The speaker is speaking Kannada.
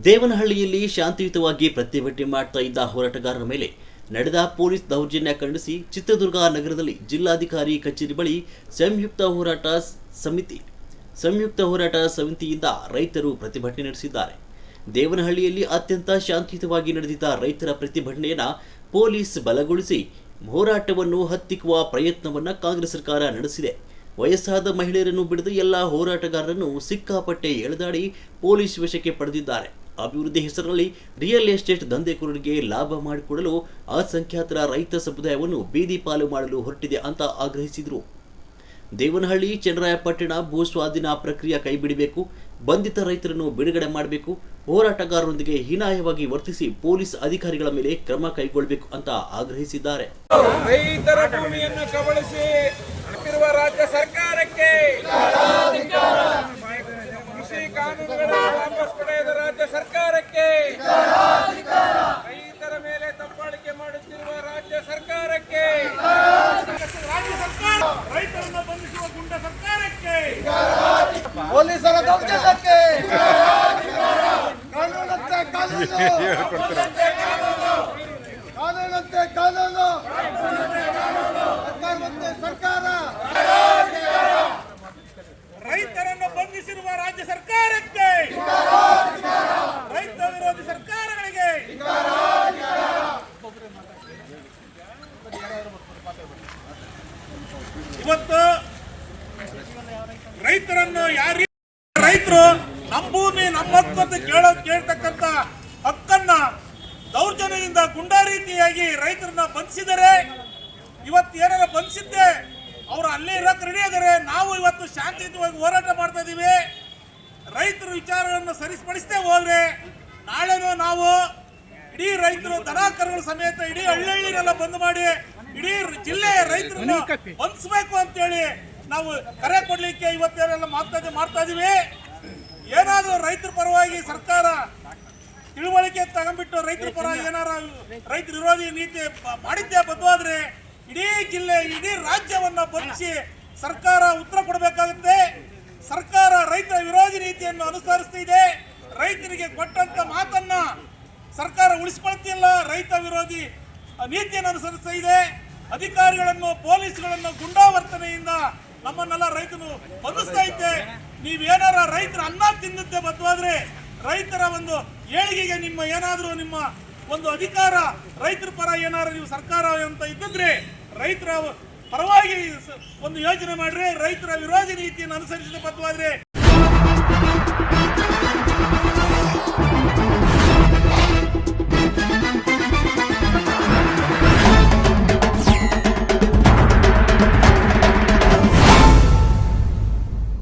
ದೇವನಹಳ್ಳಿಯಲ್ಲಿ ಶಾಂತಿಯುತವಾಗಿ ಪ್ರತಿಭಟನೆ ಮಾಡ್ತಾ ಇದ್ದ ಹೋರಾಟಗಾರರ ಮೇಲೆ ನಡೆದ ಪೊಲೀಸ್ ದೌರ್ಜನ್ಯ ಖಂಡಿಸಿ ಚಿತ್ರದುರ್ಗ ನಗರದಲ್ಲಿ ಜಿಲ್ಲಾಧಿಕಾರಿ ಕಚೇರಿ ಬಳಿ ಸಂಯುಕ್ತ ಹೋರಾಟ ಸಮಿತಿಯಿಂದ ರೈತರು ಪ್ರತಿಭಟನೆ ನಡೆಸಿದ್ದಾರೆ. ದೇವನಹಳ್ಳಿಯಲ್ಲಿ ಅತ್ಯಂತ ಶಾಂತಿಯುತವಾಗಿ ನಡೆದಿದ್ದ ರೈತರ ಪ್ರತಿಭಟನೆಯನ್ನು ಪೊಲೀಸ್ ಬಲಗೊಳಿಸಿ ಹೋರಾಟವನ್ನು ಹತ್ತಿಕ್ಕುವ ಪ್ರಯತ್ನವನ್ನು ಕಾಂಗ್ರೆಸ್ ಸರ್ಕಾರ ನಡೆಸಿದೆ. ವಯಸ್ಸಾದ ಮಹಿಳೆಯರನ್ನು ಬಿಡದ ಎಲ್ಲ ಹೋರಾಟಗಾರರನ್ನು ಸಿಕ್ಕಾಪಟ್ಟೆ ಎಳೆದಾಡಿ ಪೊಲೀಸ್ ವಶಕ್ಕೆ ಪಡೆದಿದ್ದಾರೆ. ಅಭಿವೃದ್ಧಿ ಹೆಸರಿನಲ್ಲಿ ರಿಯಲ್ ಎಸ್ಟೇಟ್ ದಂಧೆಕೋರರಿಗೆ ಲಾಭ ಮಾಡಿಕೊಡಲು ಅಸಂಖ್ಯಾತರ ರೈತ ಸಮುದಾಯವನ್ನು ಬೀದಿ ಪಾಲು ಮಾಡಲು ಹೊರಟಿದೆ ಅಂತ ಆಗ್ರಹಿಸಿದರು. ದೇವನಹಳ್ಳಿ ಚನ್ನರಾಯಪಟ್ಟಣ ಭೂ ಸ್ವಾಧೀನ ಪ್ರಕ್ರಿಯೆ ಕೈಬಿಡಬೇಕು, ಬಂಧಿತ ರೈತರನ್ನು ಬಿಡುಗಡೆ ಮಾಡಬೇಕು, ಹೋರಾಟಗಾರರೊಂದಿಗೆ ಹೀನಾಯವಾಗಿ ವರ್ತಿಸಿ ಪೊಲೀಸ್ ಅಧಿಕಾರಿಗಳ ಮೇಲೆ ಕ್ರಮ ಕೈಗೊಳ್ಳಬೇಕು ಅಂತ ಆಗ್ರಹಿಸಿದ್ದಾರೆ. ರೈತರ ಭೂಮಿಯನ್ನು ಕಬಳಿಸಿ ರಾಜ್ಯ ಸರ್ಕಾರಕ್ಕೆ, ಕೃಷಿ ಕಾನೂನುಗಳನ್ನು ವಾಪಸ್ ಪಡೆಯದ ರಾಜ್ಯ ಸರ್ಕಾರಕ್ಕೆ, ರೈತರ ಮೇಲೆ ದಬ್ಬಾಳಿಕೆ ಮಾಡುತ್ತಿರುವ ರಾಜ್ಯ ಸರ್ಕಾರಕ್ಕೆ, ರೈತರನ್ನು ಬಂಧಿಸುವ ಗುಂಡ ಸರ್ಕಾರಕ್ಕೆ, ಪೊಲೀಸರ ದೌರ್ಜನ್ಯಕ್ಕೆ, ಕಾನೂನಂತೆ ಕಾನೂನು, ಸರ್ಕಾರ ರೈತರನ್ನು ಬಂಧಿಸಿರುವ ರಾಜ್ಯ ಸರ್ಕಾರಕ್ಕೆ, ರೈತ ವಿರೋಧಿ ಸರ್ಕಾರಗಳಿಗೆ ಇವತ್ತು ರೈತರನ್ನು ರೈತರು ನಮ್ಮ ಭೂಮಿ ನಮ್ಮ ಹಕ್ಕು ಅಂತ ಕೇಳ್ತಕ್ಕಂಥ ಹಕ್ಕನ್ನ ದೌರ್ಜನ್ಯದಿಂದ ಗುಂಡಾ ರೀತಿಯಾಗಿ ರೈತರನ್ನ ಬಂಧಿಸಿದರೆ, ಇವತ್ತು ಏನಾರ ಬಂಧಿಸಿದ್ದೆ ಅವರು ಅಲ್ಲೇ ಇರೋಕೆ ರೆಡಿ ಇದ್ದಾರೆ. ನಾವು ಇವತ್ತು ಶಾಂತಿಯುತವಾಗಿ ಹೋರಾಟ ಮಾಡ್ತಾ ಇದ್ದೀವಿ. ರೈತರ ವಿಚಾರವನ್ನು ಸರಿಪಡಿಸದೆ ಹೋದ್ರೆ ನಾಳೆನೂ ನಾವು ಇಡೀ ರೈತರು ದನ ಕರುಗಳ ಸಮೇತ ಇಡೀ ಹಳ್ಳಿನೆಲ್ಲ ಬಂದ್ ಮಾಡಿ ಇಡೀ ಜಿಲ್ಲೆಯ ರೈತರನ್ನು ಬಂಧಿಸಬೇಕು ಅಂತೇಳಿ ನಾವು ಕರೆ ಕೊಡ್ಲಿಕ್ಕೆ ಇವತ್ತೇನೆಲ್ಲ ಮಾಡ್ತಾ ಇದೀವಿ. ಏನಾದರೂ ರೈತರ ಪರವಾಗಿ ಸರ್ಕಾರ ತಿಳುವಳಿಕೆ ತಗೊಂಡ್ಬಿಟ್ಟು ರೈತರ ಪರ ಏನಾರ ರೈತ ವಿರೋಧಿ ನೀತಿ ಮಾಡಿದ್ದೇ ಬದ್ಧವಾದ್ರೆ ಇಡೀ ಜಿಲ್ಲೆ ಇಡೀ ರಾಜ್ಯವನ್ನ ಬಂಧಿಸಿ ಸರ್ಕಾರ ಉತ್ತರ ಕೊಡಬೇಕಾಗುತ್ತೆ. ಸರ್ಕಾರ ರೈತರ ವಿರೋಧಿ ನೀತಿಯನ್ನು ಅನುಸರಿಸ್ತಿದೆ. ರೈತರಿಗೆ ಕೊಟ್ಟಂತ ಮಾತನ್ನ ಸರ್ಕಾರ ಉಳಿಸಿಕೊಳ್ತಿಲ್ಲ, ರೈತ ವಿರೋಧಿ ನೀತಿಯನ್ನು ಅನುಸರಿಸ್ತಾ ಇದೆ. ಅಧಿಕಾರಿಗಳನ್ನು ಪೊಲೀಸ್ಗಳನ್ನು ಗುಂಡಾವರ್ತನೆಯಿಂದ ನಮ್ಮನ್ನೆಲ್ಲ ರೈತರು ಬಂಧಿಸ್ತಾ ಇದ್ದೆ. ನೀವೇನಾರ ರೈತರ ಅನ್ನ ತಿನ್ನುತ್ತೆ ಬದ್ಧವಾದ್ರೆ ರೈತರ ಒಂದು ಏಳಿಗೆಗೆ ನಿಮ್ಮ ಒಂದು ಅಧಿಕಾರ ರೈತರ ಪರ ಏನಾದ್ರು ನೀವು ಸರ್ಕಾರ ಅಂತ ಇದ್ದಿದ್ರೆ ರೈತರ ಪರವಾಗಿ ಒಂದು ಯೋಜನೆ ಮಾಡ್ರಿ. ರೈತರ ವಿರೋಧಿ ನೀತಿಯನ್ನು ಅನುಸರಿಸಿದ ಬದ್ಧವಾದ್ರೆ